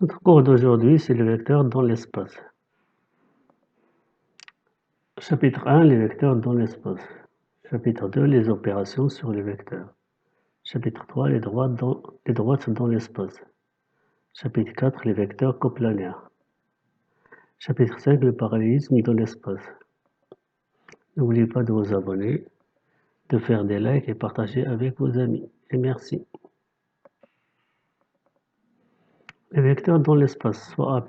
Notre cours d'aujourd'hui, c'est le vecteur dans l'espace. Chapitre 1, les vecteurs dans l'espace. Chapitre 2, les opérations sur les vecteurs. Chapitre 3, les droites dans l'espace. Chapitre 4, les vecteurs coplanaires. Chapitre 5, le parallélisme dans l'espace. N'oubliez pas de vous abonner, de faire des likes et partager avec vos amis. Et merci. Les vecteurs dans l'espace, soit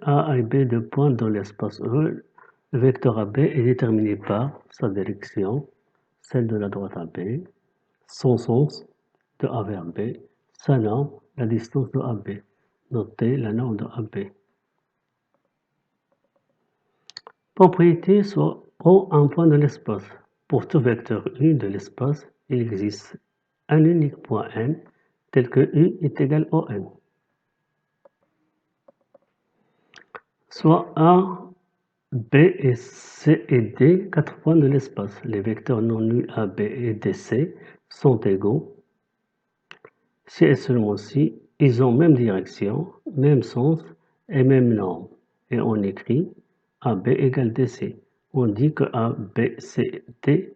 A et B de points dans l'espace E. Le vecteur AB est déterminé par sa direction, celle de la droite AB, son sens de A vers B, sa norme, la distance de AB. Notez la norme de AB. Propriété soit prend un point de l'espace. Pour tout vecteur U de l'espace, il existe un unique point N tel que U est égal au N. Soit A, B et C et D, 4 points de l'espace. Les vecteurs non nuls AB et DC sont égaux si et seulement si ils ont même direction, même sens et même norme. Et on écrit AB égale DC. On dit que ABCD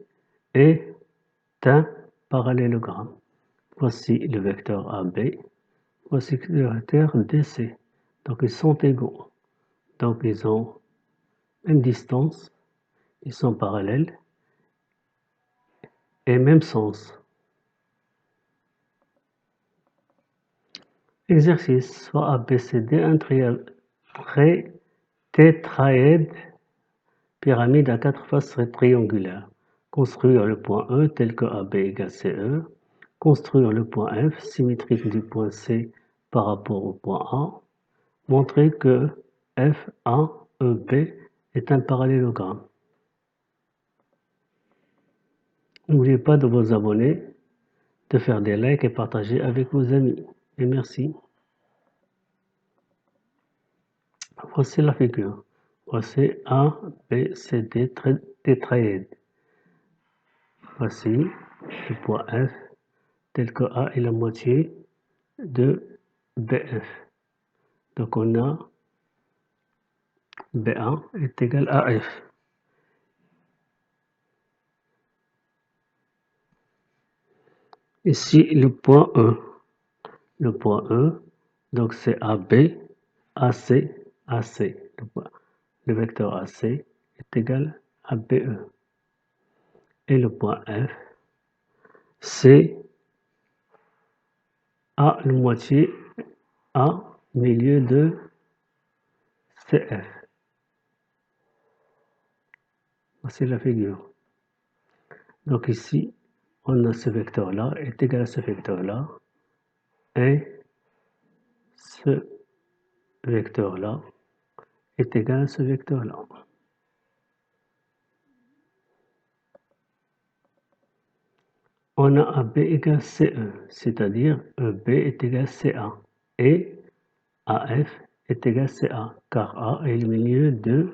est un parallélogramme. Voici le vecteur AB, voici le vecteur DC. Donc ils sont égaux. Donc ils ont même distance, ils sont parallèles et même sens. Exercice, soit ABCD, un tétraèdre, pyramide à 4 faces triangulaires. Construire le point E tel que AB égale CE. Construire le point F symétrique du point C par rapport au point A. Montrer que FAEB est un parallélogramme. N'oubliez pas de vous abonner, de faire des likes et partager avec vos amis. Et merci. Voici la figure. Voici A, B, C, D tétraèdre. Voici le point F tel que A est la moitié de BF. Donc on a B1 est égal à F. Ici le point E. Le point E, donc c'est AB, AC, AC. Le vecteur AC est égal à BE. Et le point F, c'est A la moitié A milieu de CF. Voici la figure. Donc ici, on a ce vecteur-là est égal à ce vecteur-là et ce vecteur-là est égal à ce vecteur-là. On a AB égale CE, c'est-à-dire EB est égal à CA et AF est égal à CA, car A est le milieu de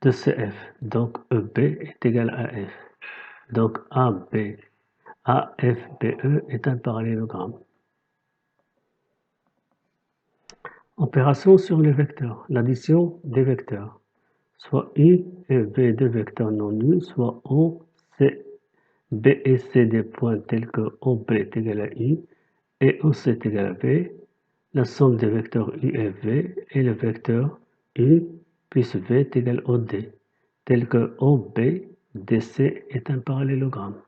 CF. Donc EB est égal à F. Donc AFBE est un parallélogramme. Opération sur les vecteurs. L'addition des vecteurs. Soit U et V de vecteurs non nuls, soit O, C, B et C des points tels que OB est égal à U et OC est égal à V. La somme des vecteurs U et V et le vecteur U plus V est égal à OD, tel que OB DC est un parallélogramme.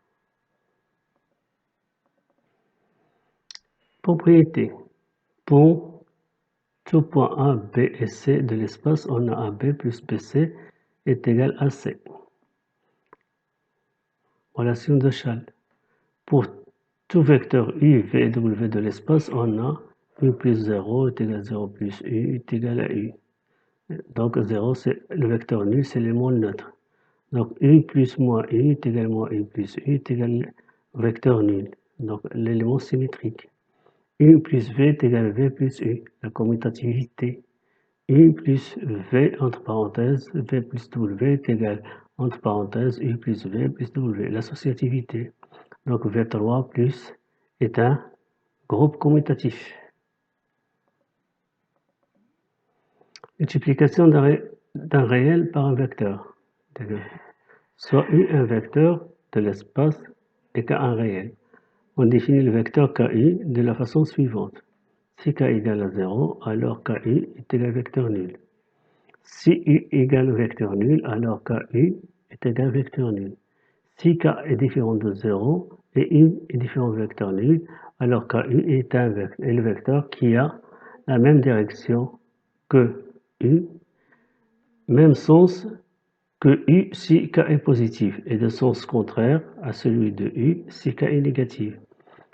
Propriété. Pour tout point A, B et C de l'espace, on a AB plus BC est égal à C. Relation de Schall. Pour tout vecteur U, V et W de l'espace, on a U plus 0 est égal à 0 plus U est égal à U. Donc 0, c'est le vecteur nul, c'est l'élément neutre. Donc U plus moins U est égal à moins U plus U est égal au vecteur nul. Donc l'élément symétrique. U plus V est égal à V plus U, la commutativité. U plus V entre parenthèses, V plus W est égal entre parenthèses U plus V plus W, l'associativité. Donc V3 plus est un groupe commutatif. Multiplication d'un réel par un vecteur. Soit U un vecteur de l'espace et K un réel. On définit le vecteur KU de la façon suivante. Si K égale à 0, alors KU est égal à vecteur nul. Si U égale vecteur nul, alors KU est égal à vecteur nul. Si K est différent de 0 et U est différent de vecteur nul, alors KU est le vecteur qui a la même direction que U, même sens que U si K est positif et de sens contraire à celui de U si K est négatif.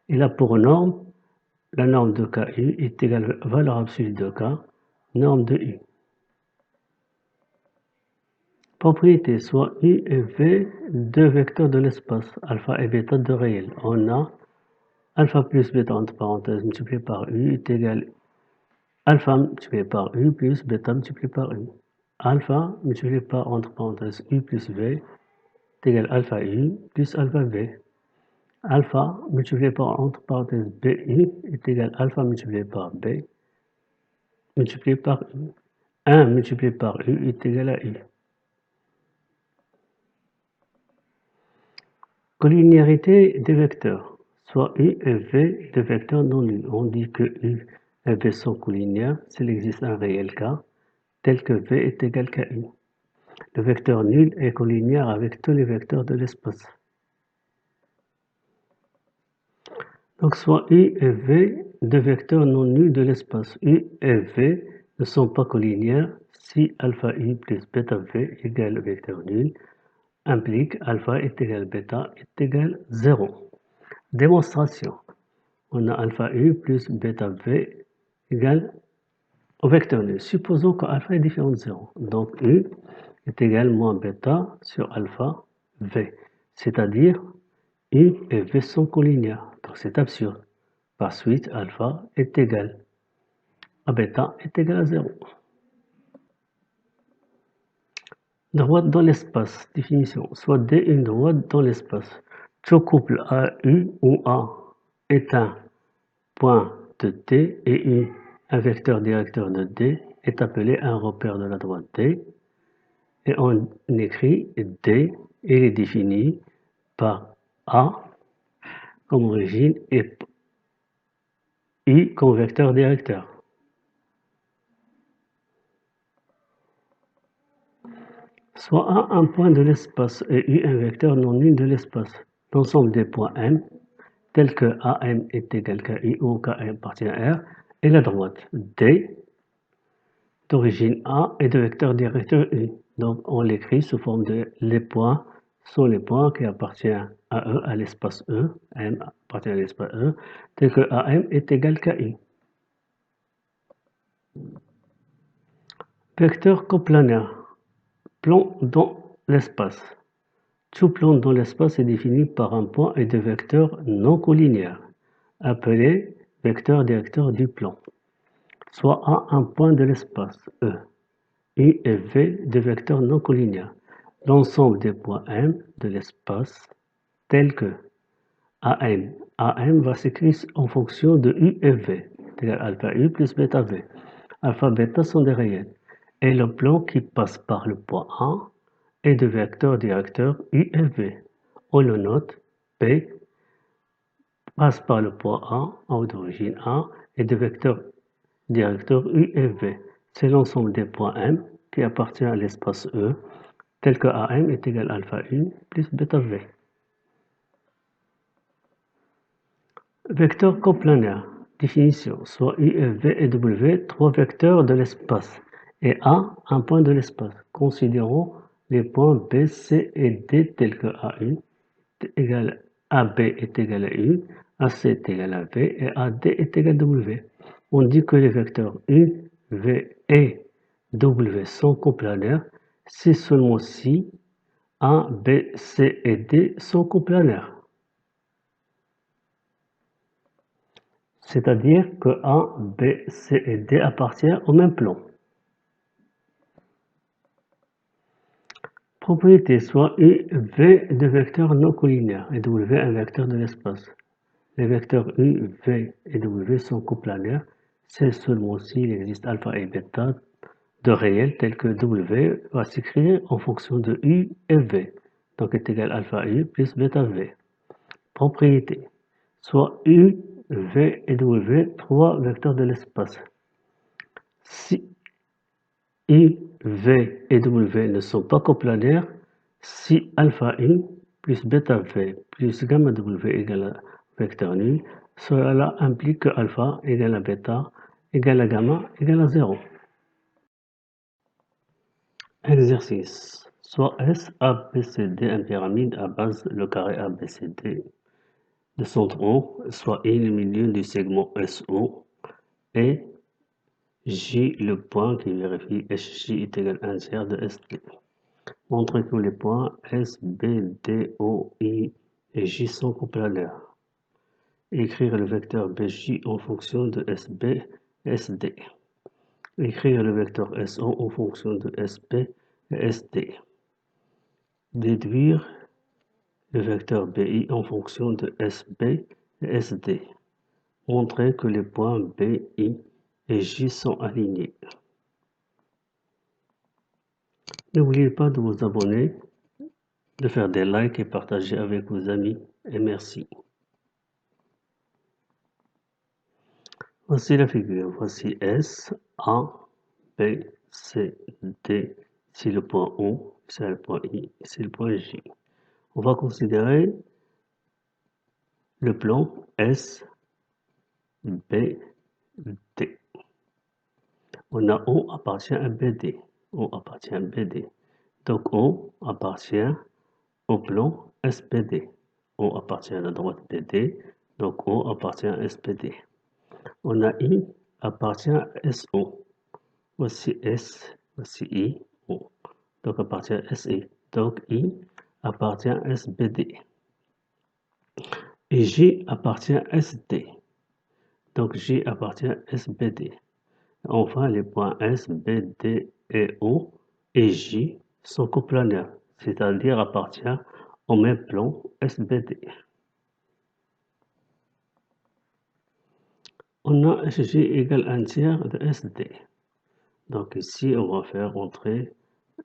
Il a pour norme, la norme de KU est égale à valeur absolue de K, norme de U. Propriété, soit U et V, deux vecteurs de l'espace, alpha et bêta de réel. On a alpha plus bêta entre parenthèses multiplié par U est égal à alpha multiplié par U plus bêta multiplié par U. Alpha multiplié par entre parenthèses U plus V est égal à alpha U plus alpha V. Alpha multiplié par entre parenthèses BU est égal à alpha multiplié par B multiplié par U. 1 multiplié par U est égal à U. Collinéarité des vecteurs, soit U et V de vecteurs non nuls. On dit que U et V sont collinéaires s'il existe un réel K, tel que V est égal à U. Le vecteur nul est collinéaire avec tous les vecteurs de l'espace. Donc, soit U et V de vecteurs non nuls de l'espace. U et V ne sont pas collinéaires si alpha U plus bêta V égale vecteur nul, implique alpha est égal à bêta est égal à 0. Démonstration. On a alpha U plus bêta V égale au vecteur nul. Supposons que alpha est différent de 0. Donc U est égal à moins bêta sur alpha V. C'est-à-dire U et V sont collinéaires. Donc c'est absurde. Par suite, alpha est égal à bêta est égal à 0. Droite dans l'espace. Définition. Soit D une droite dans l'espace. Tout couple AU où A est un point de D et U, un vecteur directeur de D, est appelé un repère de la droite D. Et on écrit D, il est défini par A comme origine et U comme vecteur directeur. Soit A un point de l'espace et U un vecteur non nul de l'espace. L'ensemble des points M, tels que AM est égal à U ou KM appartient à R, est la droite D d'origine A et de vecteur directeur U. Donc on l'écrit sous forme de les points sont les points qui appartiennent à E, à l'espace E, M appartient à l'espace E, tel que AM est égal à U. Vecteur coplanaire, plan dans l'espace. Tout plan dans l'espace est défini par un point et des vecteurs non collinéaires, appelés vecteurs directeurs du plan. Soit A un point de l'espace E, U et V des vecteurs non collinéaires. L'ensemble des points M de l'espace tels que AM. AM va s'écrire en fonction de U et V, c'est-à-dire alpha U plus bêta V. Alpha bêta sont des réels. Et le plan qui passe par le point A est de vecteurs directeurs U et V. On le note, P passe par le point A, en d'origine A, et de vecteurs directeurs U et V. C'est l'ensemble des points M qui appartient à l'espace E, tel que AM est égal à alpha U plus bêta V. Vecteur coplanaire. Définition. Soit U et V et W, trois vecteurs de l'espace, et A, un point de l'espace. Considérons les points B, C et D tels que AU est égal à AB est égal à U, AC est égal à V et AD est égal à W. On dit que les vecteurs U, V et W sont coplanaires si seulement si A, B, C et D sont coplanaires. C'est-à-dire que A, B, C et D appartiennent au même plan. Propriété, soit U, V de vecteurs non collinéaires et W un vecteur de l'espace. Les vecteurs U, V et W sont coplanaires, c'est seulement s'il existe alpha et bêta de réels tels que W va s'écrire en fonction de U et V. Donc est égal alpha U plus bêta V. Propriété. Soit U, V et W, trois vecteurs de l'espace. Si U, V et W ne sont pas coplanaires, si alpha U plus bêta V plus gamma W égale à vecteur nul, cela implique que alpha égale à bêta égale à gamma égale à 0. Exercice. Soit S, A, B, C, D, une pyramide à base le carré A, B, C, D de centre O, soit I le milieu du segment SO et J le point qui vérifie SJ est égal à 1 tiers de ST. Montrez que les points S, B, D, O, I et J sont coplanaires. Écrire le vecteur BJ en fonction de SB, SD. Écrire le vecteur SO en fonction de SB et SD. Déduire le vecteur BI en fonction de SB et SD. Montrer que les points BI et J sont alignés. N'oubliez pas de vous abonner, de faire des likes et partager avec vos amis. Et merci. Voici la figure. Voici S, A, B, C, D. C'est le point O, c'est le point I, c'est le point J. On va considérer le plan S, B, D. On a O appartient à BD. O appartient à BD. Donc O appartient au plan SPD. O appartient à la droite BD. Donc O appartient à SPD. On a I appartient à SO. Voici S, voici I, O. Donc appartient à SI. Donc I appartient à SBD. Et J appartient à SD. Donc J appartient à SBD. Enfin, les points S, B, D et O et J sont coplanaires, c'est-à-dire appartiennent au même plan SBD. On a SJ égale 1 tiers de SD. Donc ici, on va faire entrer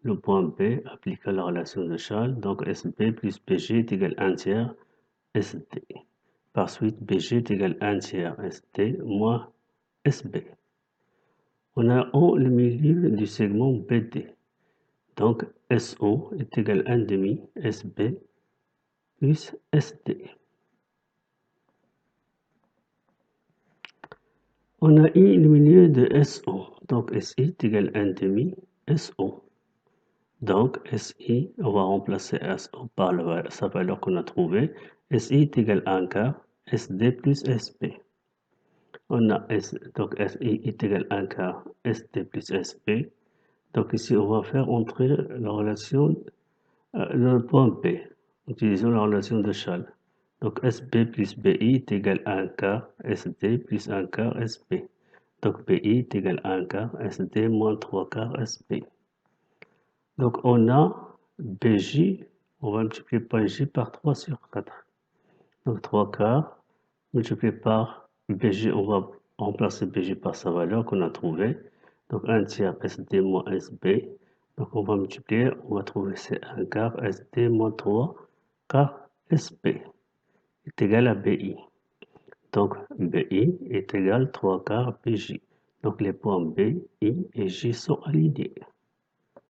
le point B appliqué à la relation de Charles. Donc SB plus BG est égal à 1 tiers SD. Par suite, BG est égal à 1 tiers SD moins SB. On a O le milieu du segment BD. Donc SO est égal à 1 demi SB plus SD. On a I le milieu de SO. Donc SI est égal à 1 demi SO. Donc SI, on va remplacer SO par sa valeur qu'on a trouvée. SI est égal à 1 quart SD plus SP. On a donc SI est égal à 1 quart SD plus SP. Donc ici, on va faire entrer la relation, le point B, utilisant la relation de Charles. Donc SB plus BI est égal à 1 quart SD plus 1 quart SP. Donc BI est égal à 1 quart SD moins 3 quarts SP. Donc on a BJ, on va multiplier par J par 3 sur 4. Donc 3 quarts multiplié par BJ, on va remplacer BJ par sa valeur qu'on a trouvée. Donc 1 tiers SD moins SB. Donc on va multiplier, on va trouver c'est 1 quart SD moins 3 quarts SP est égal à BI. Donc BI est égal à 3 quarts BJ. Donc les points B, I et J sont alignés.